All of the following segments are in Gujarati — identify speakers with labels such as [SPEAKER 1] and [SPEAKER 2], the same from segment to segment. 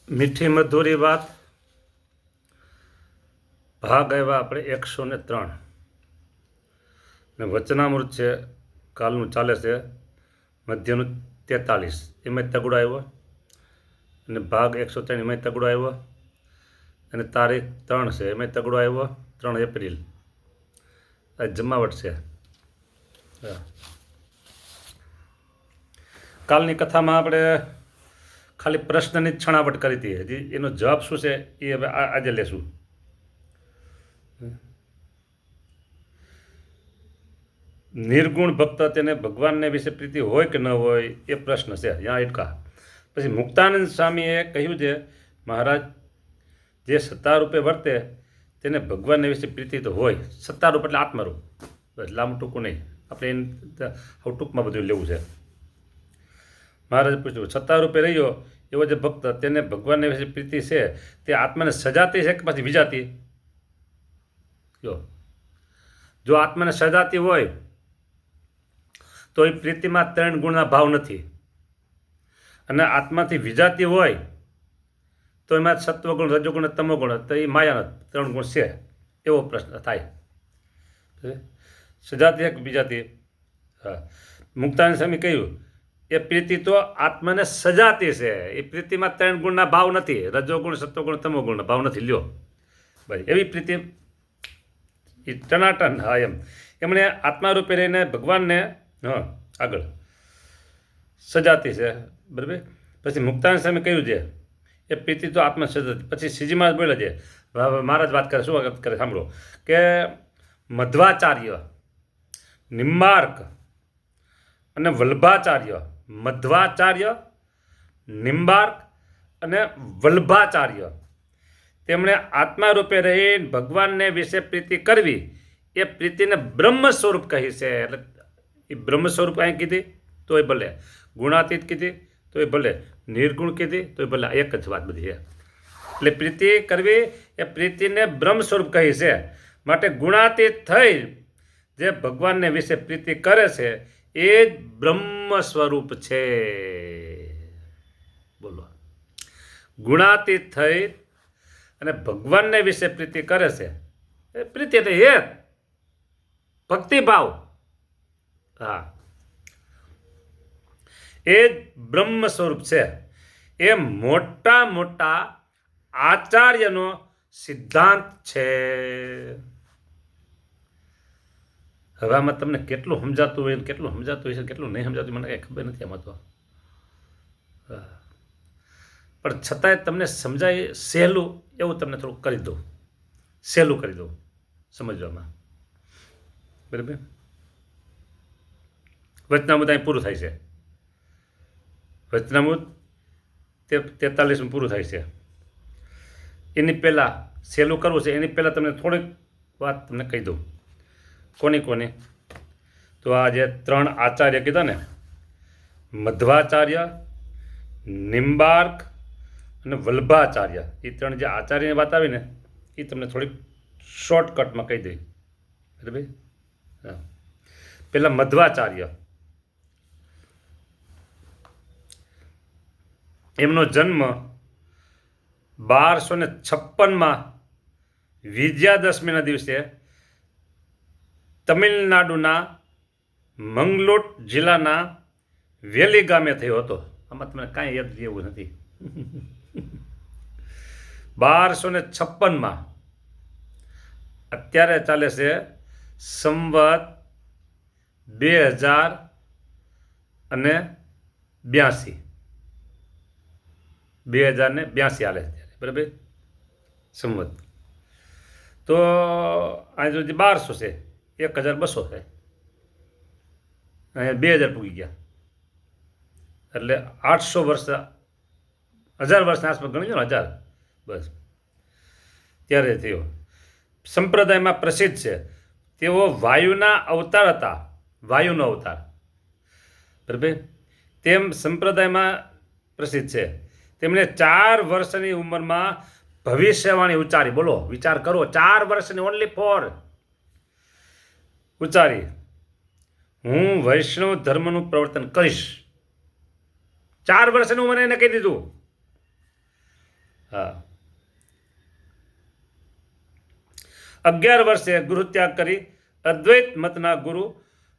[SPEAKER 1] મીઠી મધુરી વાત ભાગ આવ્યા આપણે 103 ને વચનામૃત છે કાલનું ચાલે છે મધ્યનું 43 એમાં તગડો આવ્યો અને ભાગ 103 એમાં તગડો આવ્યો અને તારીખ 3 છે એમાં તગડો આવ્યો 3 એપ્રિલ આ જમાવટ છે. કાલની કથામાં આપણે ખાલી પ્રશ્નની જ છણાવટ કરી હતી. હજી એનો જવાબ શું છે એ હવે આજે લેશું. નિર્ગુણ ભક્ત તેને ભગવાનને વિશે પ્રીતિ હોય કે ન હોય એ પ્રશ્ન છે. ત્યાં અટકા પછી મુક્તાનંદ સ્વામીએ કહ્યું છે મહારાજ જે સત્તારૂપે વર્તે તેને ભગવાનને વિશે પ્રીતિ તો હોય. સત્તારૂપ એટલે આત્મારૂપ, બસ લાંબુ ટૂંકું નહીં, આપણે એને હવે ટૂંકમાં બધું લેવું છે. મહારાજે પૂછ્યું સત્તારૂપે રહ્યો એવો જે ભક્ત તેને ભગવાનને વિશે પ્રીતિ છે તે આત્માને સજાતી છે કે પછી વિજાતી? જો આત્માને સજાતી હોય તો એ પ્રીતિમાં 3 ગુણના ભાવ નથી, અને આત્માથી વિજાતી હોય તો એમાં સત્વગુણ, રજોગુણ, તમોગુણ, તો એ માયાના 3 ગુણ છે. એવો પ્રશ્ન થાય. સજાતી કે વિજાતી? હા, મુક્તાનંદ સ્વામી કહ્યું એ પ્રીતિ તો આત્માને સજાતી છે. એ પ્રીતિમાં 3 ગુણના ભાવ નથી, રજોગુણ, સત્વગુણ, તમોગુણના ભાવ નથી. લ્યો ભાઈ, એવી પ્રીતિ એ ટનાટન. હા, એમણે આત્મારૂપે રહીને ભગવાનને આગળ સજાતી છે. બરાબર. પછી મુક્તાનંદ સ્વામી કહ્યું છે એ પ્રીતિ તો આત્મા સજાતી. પછી શ્રીજી મહારાજ બોલે છે, મહારાજ વાત કરે, શું વાત કરે સાંભળો, કે મધ્વાચાર્ય, નિમ્બાર્ક અને વલ્ભાચાર્ય, મધ્વાચાર્ય, નિમ્બાર્ક અને વલ્ભાચાર્ય, તેમણે આત્મા રૂપે રહી ભગવાનને વિશે પ્રીતિ કરવી એ પ્રીતિને બ્રહ્મ સ્વરૂપ કહી છે. એટલે એ બ્રહ્મ સ્વરૂપ અહીં કીધી તો એ ભલે, ગુણાતીત કીધી તો એ ભલે, નિર્ગુણ કીધી તો એ ભલે, એક જ વાત બધી છે. એટલે પ્રીતિ કરવી એ પ્રીતિને બ્રહ્મ સ્વરૂપ કહી છે. માટે ગુણાતીત થઈ જે ભગવાનને વિશે પ્રીતિ કરે છે એ જ બ્રહ્મ સ્વરૂપ છે. બોલો, ગુણાતીત થઈ અને ભગવાનને વિશે પ્રીતિ કરે છે એ પ્રીતિ એટલે એ ભક્તિભાવ. હા, એ જ બ્રહ્મ સ્વરૂપ છે. એ મોટા મોટા આચાર્યનો સિદ્ધાંત છે. હવે આમાં તમને કેટલું સમજાતું હોય, કેટલું સમજાતું હોય છે, કેટલું નહીં સમજાતું મને કંઈ ખબર નથી આમાં તો. પણ છતાંય તમને સમજાય સહેલું એવું તમને થોડુંક કરી દઉં, સહેલું કરી દઉં સમજવામાં. બરાબર. વચનામૃત અહીં પૂરું થાય છે. વચનામૃત 43 પૂરું થાય છે. એની પહેલાં સહેલું કરવું છે, એની પહેલાં તમને થોડીક વાત તમને કહી દઉં. કોની? તો આ જે 3 આચાર્ય કીધા ને, મધ્વાચાર્ય, નિમ્બાર્ક અને વલ્ભાચાર્ય, એ 3 જે આચાર્યની વાત આવી ને એ તમને થોડીક શોર્ટકટમાં કહી દઈ. બરાબર. હા, પહેલાં મધ્વાચાર્ય, એમનો જન્મ 1256 વિજયાદશમીના દિવસે તમિલનાડુના મંગલુટ જિલ્લાના વેલી ગામે થયો હતો. આમાં તમને કાંઈ યાદ એવું નથી. 1256 અત્યારે ચાલે છે સંવત 2082. 2082 હાલે છે. બરાબર. સંવત તો આ જો 1200 છે, 1200 છે, અહીંયા 2000 પૂગી ગયા, એટલે 800 વર્ષ, 1000 વર્ષના આસપાસ ગણી લો, 1000 બસ ત્યારે થયો. સંપ્રદાયમાં પ્રસિદ્ધ છે. તેઓ વાયુના અવતાર હતા, વાયુનો અવતાર. બરાબર. તેમ સંપ્રદાયમાં પ્રસિદ્ધ છે. તેમણે 4 વર્ષની ઉંમરમાં ભવિષ્યવાણી ઉચ્ચારી. બોલો, વિચાર કરો, 4 વર્ષની, ઓનલી 4 ઉચ્ચારી, હું વૈષ્ણવ ધર્મનું પ્રવર્તન કરીશ. 4 વર્ષની ઉંમરે એને કહી દીધું. હા 11 વર્ષે ગૃહત્યાગ કરી અદ્વૈત મતના ગુરુ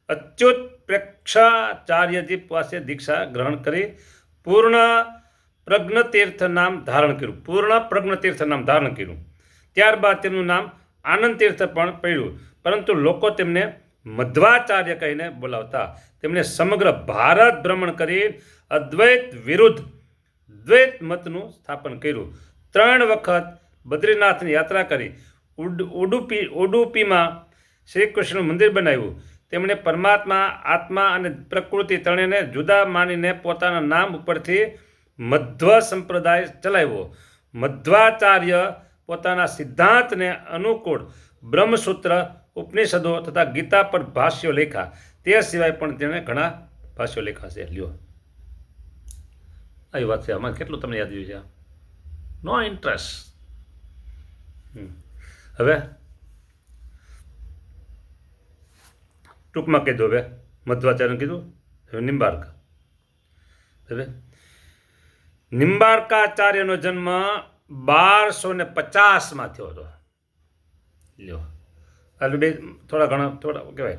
[SPEAKER 1] અચ્યુત પ્રેક્ષાચાર્યજી પાસે દીક્ષા ગ્રહણ કરી પૂર્ણ પ્રજ્ઞતીર્થ નામ ધારણ કર્યું. ત્યારબાદ તેમનું નામ આનંદ તીર્થ પણ પડ્યું, પરંતુ લોકો તેમને મધ્વાચાર્ય કહીને બોલાવતા. તેમણે સમગ્ર ભારત ભ્રમણ કરી અદ્વૈત વિરુદ્ધ દ્વૈત મતનું સ્થાપન કર્યું. 3 વખત બદ્રીનાથની યાત્રા કરી ઉડુપીમાં શ્રી કૃષ્ણનું મંદિર બનાવ્યું. તેમણે પરમાત્મા, આત્મા અને પ્રકૃતિ ત્રણેયને જુદા માનીને પોતાના નામ ઉપરથી મધ્વ સંપ્રદાય ચલાવ્યો. મધ્વાચાર્ય પોતાના સિદ્ધાંતને અનુકૂળ બ્રહ્મસૂત્ર, ઉપનિષદો તથા ગીતા પર ભાષ્યો લખ્યા. તે સિવાય પણ તેણે ઘણા ભાષ્યો લખ્યા છે. લ્યો આવી વાત છે. આમાં કેટલું તમને યાદ રહ્યું છે? નો ઇન્ટરેસ્ટ. હવે ટૂંકમાં કહી દો. હવે મધ્વાચાર્યને કીધું. હવે નિમ્બાર્કા. હવે નિમ્બાર્કાચાર્યનો જન્મ 1250 થયો હતો. લ્યો બે થોડા કહેવાય.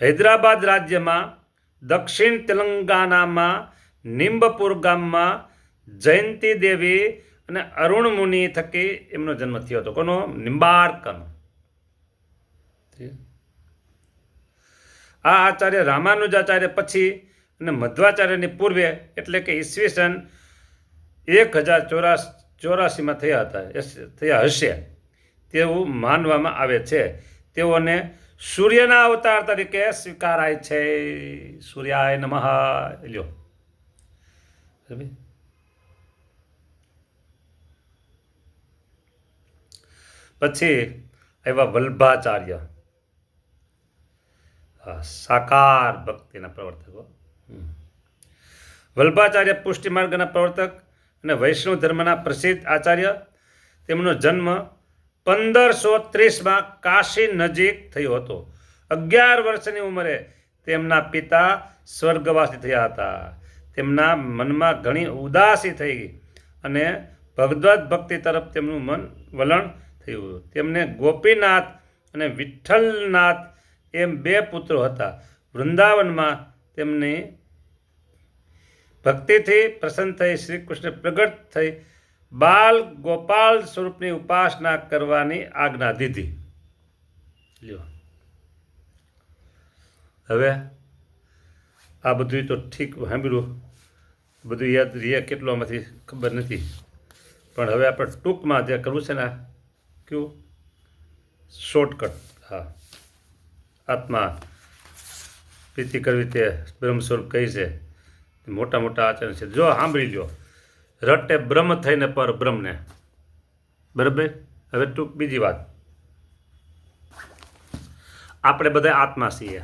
[SPEAKER 1] હૈદરાબાદ રાજ્યમાં દક્ષિણ તેલંગાણામાં નિમ્બપુર ગામમાં જયંતી દેવી અને અરુણ મુનિ થકી એમનો જન્મ થયો હતો. કોનો? નિમ્બાર્કનો. આ આચાર્ય રામાનુજાચાર્ય પછી અને મધ્વાચાર્યની પૂર્વે એટલે કે ઈસવીસન 1084 થયા હશે તેવું માનવામાં આવે છે. તેઓને સૂર્યના અવતાર તરીકે સ્વીકારાય છે. સૂર્યાય નમઃ. લ્યો પછી આવ્યા વલ્ભાચાર્ય, સાકાર ભક્તિના પ્રવર્તકો. વલ્ભાચાર્ય પુષ્ટિ માર્ગના પ્રવર્તક અને વૈષ્ણવ ધર્મના પ્રસિદ્ધ આચાર્ય. તેમનો જન્મ 1530 કાશી નજીક થયો હતો. 11 વર્ષની ઉંમરે તેમના પિતા સ્વર્ગવાસી થયા હતા. તેમના મનમાં ઘણી ઉદાસી થઈ અને ભગવદ્ ભક્તિ તરફ તેમનું મન વલણ થયું. તેમને ગોપીનાથ અને વિઠ્ઠલનાથ એમ 2 પુત્રો હતા. વૃંદાવનમાં તેમની ભક્તિથી પ્રસન્ન થઈ શ્રી કૃષ્ણ પ્રગટ થઈ બાલ ગોપાલ સ્વરૂપની ઉપાસના કરવાની આજ્ઞા દીધી. લ્યો હવે આ બધું તો ઠીક સાંભળ્યું, બધું યાદ રહે કેટલો આમાંથી ખબર નથી, પણ હવે આપણે ટૂંકમાં જે કરવું છે ને, કેવું શોર્ટકટ. હા, આત્મા પ્રીતિ કરવી તે બ્રહ્મ સ્વરૂપ કહી છે, મોટા મોટા આચરણ છે. જો સાંભળી લો, રટે બ્રહ્મ થઈને પર બ્રહ્મને. બરાબર. હવે ટૂંક બીજી વાત, આપણે બધા આત્મા છીએ.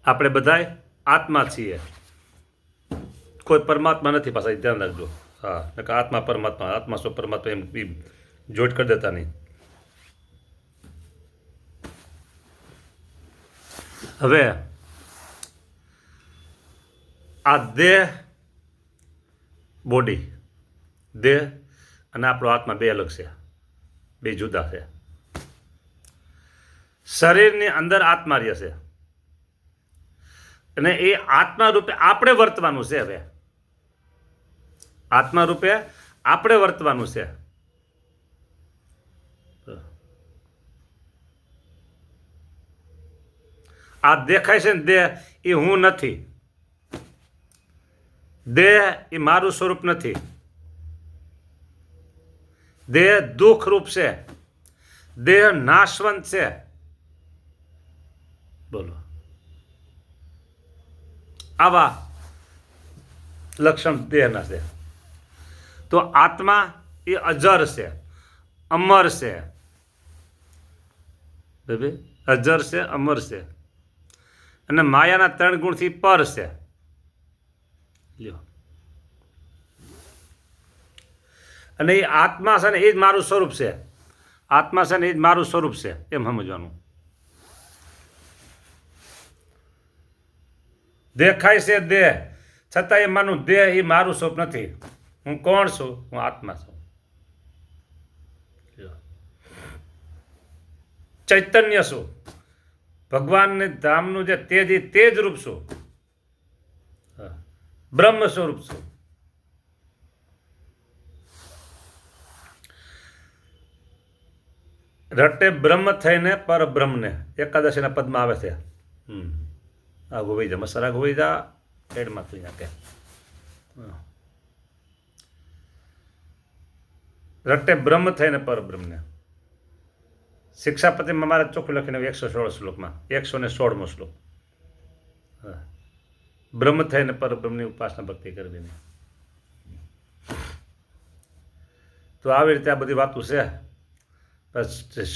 [SPEAKER 1] આપણે બધા આત્મા છીએ, કોઈ પરમાત્મા નથી. પાછા ધ્યાન રાખજો. હા, આત્મા પરમાત્મા, આત્મા સ્વ પરમાત્મા એમ જોડ કરી દેતા નહીં. હવે આ દેહ, બોડી, દેહ અને આપણો આત્મા 2 અલગ છે, 2 જુદા છે. શરીરની અંદર આત્મા રહે છે અને એ આત્મા રૂપે આપણે વર્તવાનું છે. હવે આત્મા રૂપે આપણે વર્તવાનું છે. આ દેખાય છે ને દેહ, એ હું નથી. દેહ એ મારું સ્વરૂપ નથી. દેહ દુઃખ રૂપ છે. દેહ નાશવંત છે. બોલો, આવા લક્ષણ દેહના છે. તો આત્મા એ અજર છે, અમર છે. અજર છે, અમર છે અને માયાના 3 ગુણથી પર છે. લ્યો, અને એ આત્મા છે ને એ જ મારું સ્વરૂપ છે. આત્મા છે ને એ જ મારું સ્વરૂપ છે, એમ સમજવાનું. દેખાય છે દેહ, છતાં એ માનું દેહ એ મારું સ્વરૂપ નથી. હું કોણ છું? હું આત્મા છું. ચૈતન્ય છું, ભગવાનને ધામનું જે તેજ એ તેજ રૂપ છું, બ્રહ્મ સ્વરૂપ છું. રટે બ્રહ્મ થઈને પર બ્રહ્મને એકાદશીના પદમાં આવે છે. આ ગોવી જા મસાલા ગોવી જા એડમાં તું નાખે. રટે બ્રહ્મ થઈને પર બ્રહ્મને. શિક્ષાપતિમાં મારે ચોખ્ખું લખીને 116 શ્લોકમાં 116મો શ્લોક. બ્રહ્મ થઈને પર બ્રહ્મની ઉપાસના ભક્તિ કરવી નહીં. તો આવી રીતે આ બધી વાતો છે.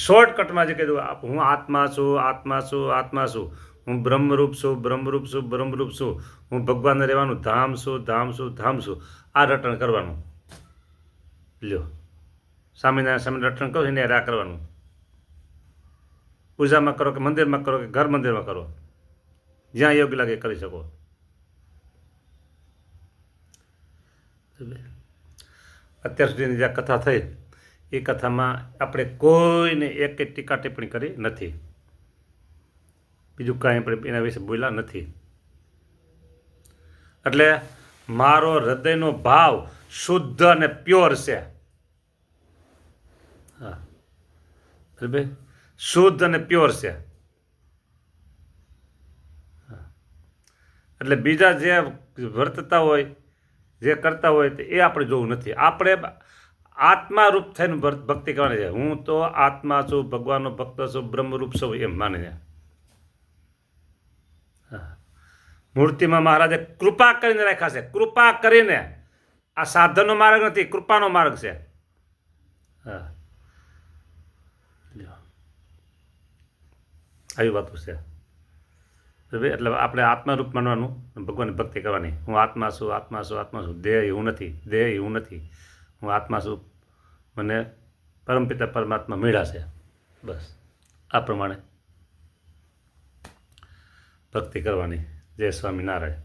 [SPEAKER 1] શોર્ટકટમાં જે કીધું હું આત્મા છું, આત્મા છું, આત્મા છું, હું બ્રહ્મરૂપ છું, બ્રહ્મરૂપ છું, બ્રહ્મરૂપ છું, હું ભગવાનને રહેવાનું ધામ છું, ધામ છું, ધામ છું, આ રટણ કરવાનું. લ્યો સ્વામિનારાયણ સામે રટણ કરો એને આ કરવાનું. પૂજામાં કરો કે મંદિરમાં કરો કે ઘર મંદિરમાં કરો, જ્યાં યોગ્ય લાગે કરી શકો. અત્યાર સુધીની જે કથા થઈ એ કથામાં આપણે કોઈને એક ટીકા ટિપ્પણી કરી નથી, બીજું કાંઈ આપણે એના વિશે બોલ્યા નથી. એટલે મારો હૃદયનો ભાવ શુદ્ધ અને પ્યોર છે. હા બરાબર, શુદ્ધ અને પ્યોર છે. એટલે બીજા જે વર્તતા હોય, જે કરતા હોય એ આપણે જોવું નથી. આપણે આત્મારૂપ થઈને ભક્તિ કરવાની છે. હું તો આત્મા છું, ભગવાનનો ભક્ત છું, બ્રહ્મરૂપ છું એમ માનીને. મૂર્તિમાં મહારાજે કૃપા કરીને રાખ્યા છે. કૃપા કરીને. આ સાધનનો માર્ગ નથી, કૃપાનો માર્ગ છે. હા આવી વાતો છે. એટલે આપણે આત્મારૂપ માનવાનું, ભગવાનની ભક્તિ કરવાની. હું આત્મા છું, આત્મા છું, આત્મા છું. દેહ એવું નથી, દેહ એવું નથી. હું આત્મા છું, મને પરમપિતા પરમાત્મા મળ્યા છે. બસ આ પ્રમાણે ભક્તિ કરવાની. જય સ્વામિનારાયણ.